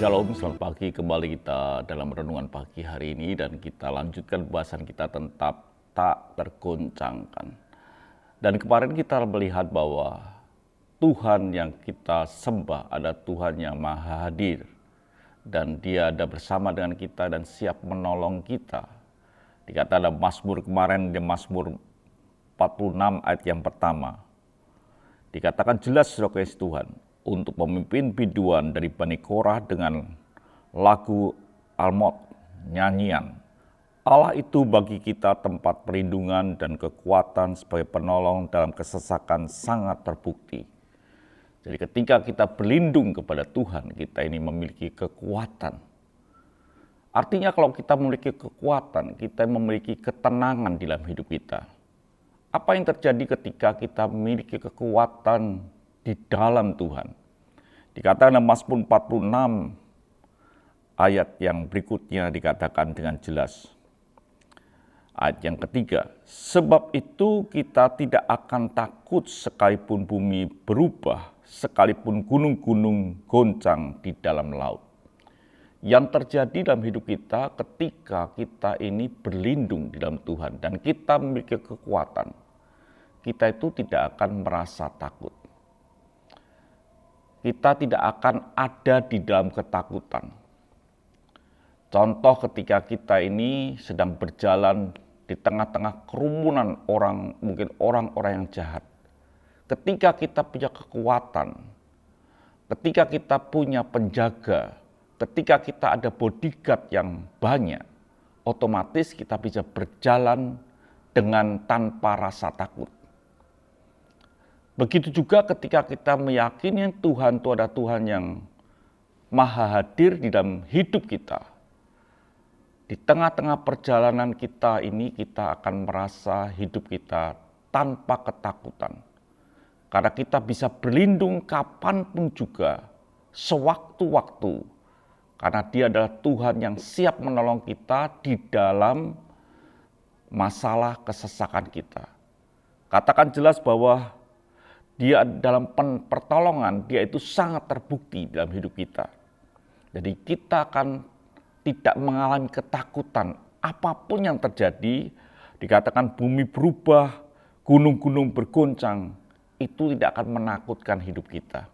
Shalom, selamat pagi. Kembali kita dalam renungan pagi hari ini dan kita lanjutkan bahasan kita tentang tak tergoncangkan. Dan kemarin kita melihat bahwa Tuhan yang kita sembah ada Tuhan yang Maha Hadir dan Dia ada bersama dengan kita dan siap menolong kita. Dikata ada Mazmur kemarin di Mazmur 46 ayat yang pertama. Dikatakan jelas roh Tuhan untuk memimpin biduan dari Bani Korah dengan lagu Almot, nyanyian. Allah itu bagi kita tempat perlindungan dan kekuatan sebagai penolong dalam kesesakan sangat terbukti. Jadi ketika kita berlindung kepada Tuhan, kita ini memiliki kekuatan. Artinya kalau kita memiliki kekuatan, kita memiliki ketenangan di dalam hidup kita. Apa yang terjadi ketika kita memiliki kekuatan di dalam Tuhan? Dikatakan dalam Mazmur 46 ayat yang berikutnya dikatakan dengan jelas. Ayat yang ketiga, sebab itu kita tidak akan takut sekalipun bumi berubah, sekalipun gunung-gunung goncang di dalam laut. Yang terjadi dalam hidup kita ketika kita ini berlindung di dalam Tuhan dan kita memiliki kekuatan, kita itu tidak akan merasa takut. Kita tidak akan ada di dalam ketakutan. Contoh ketika kita ini sedang berjalan di tengah-tengah kerumunan orang, mungkin orang-orang yang jahat. Ketika kita punya kekuatan, ketika kita punya penjaga, ketika kita ada bodyguard yang banyak, otomatis kita bisa berjalan dengan tanpa rasa takut. Begitu juga ketika kita meyakini Tuhan itu adalah Tuhan yang Maha Hadir di dalam hidup kita. Di tengah-tengah perjalanan kita ini kita akan merasa hidup kita tanpa ketakutan. Karena kita bisa berlindung kapanpun juga, sewaktu-waktu. Karena Dia adalah Tuhan yang siap menolong kita di dalam masalah kesesakan kita. Katakan jelas bahwa Dia dalam pertolongan, Dia itu sangat terbukti dalam hidup kita. Jadi kita akan tidak mengalami ketakutan apapun yang terjadi. Dikatakan bumi berubah, gunung-gunung bergoncang, itu tidak akan menakutkan hidup kita.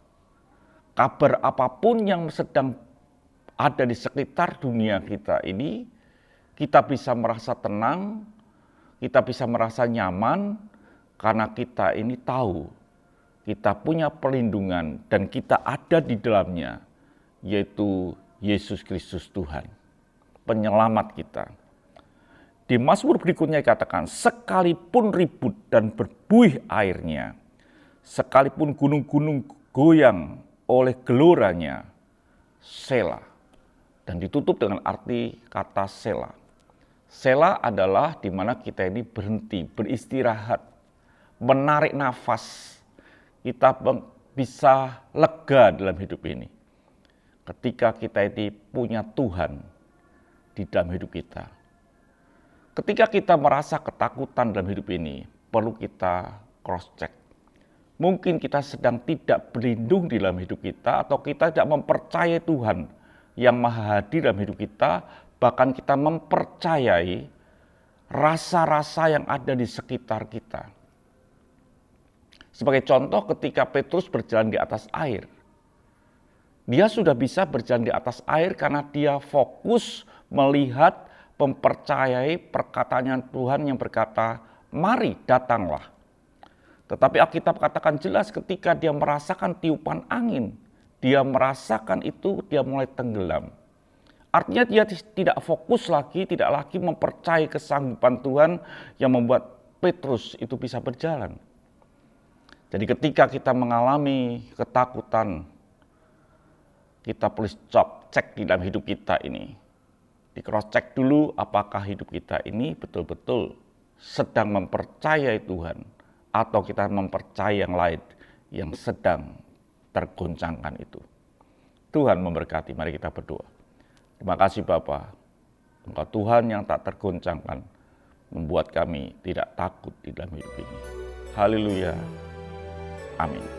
Kabar apapun yang sedang ada di sekitar dunia kita ini, kita bisa merasa tenang, kita bisa merasa nyaman, karena kita ini tahu kita punya perlindungan dan kita ada di dalamnya, yaitu Yesus Kristus Tuhan, penyelamat kita. Di Mazmur berikutnya dikatakan, sekalipun ribut dan berbuih airnya, sekalipun gunung-gunung goyang oleh geloranya, Selah. Dan ditutup dengan arti kata Selah. Selah adalah di mana kita ini berhenti, beristirahat, menarik nafas. Kita bisa lega dalam hidup ini. Ketika kita ini punya Tuhan di dalam hidup kita. Ketika kita merasa ketakutan dalam hidup ini, perlu kita cross check. Mungkin kita sedang tidak berlindung di dalam hidup kita, atau kita tidak mempercayai Tuhan yang Maha Hadir dalam hidup kita, bahkan kita mempercayai rasa-rasa yang ada di sekitar kita. Sebagai contoh ketika Petrus berjalan di atas air. Dia sudah bisa berjalan di atas air karena dia fokus melihat, mempercayai perkataan Tuhan yang berkata, mari datanglah. Tetapi Alkitab katakan jelas ketika dia merasakan tiupan angin, dia merasakan itu, dia mulai tenggelam. Artinya dia tidak fokus lagi, tidak lagi mempercayai kesanggupan Tuhan yang membuat Petrus itu bisa berjalan. Jadi ketika kita mengalami ketakutan, kita perlu cek di dalam hidup kita ini. Di cross check dulu apakah hidup kita ini betul-betul sedang mempercayai Tuhan, atau kita mempercayai yang lain yang sedang tergoncangkan itu. Tuhan memberkati, mari kita berdoa. Terima kasih Bapa, Engkau Tuhan yang tak tergoncangkan, membuat kami tidak takut di dalam hidup ini. Haleluya. Amin.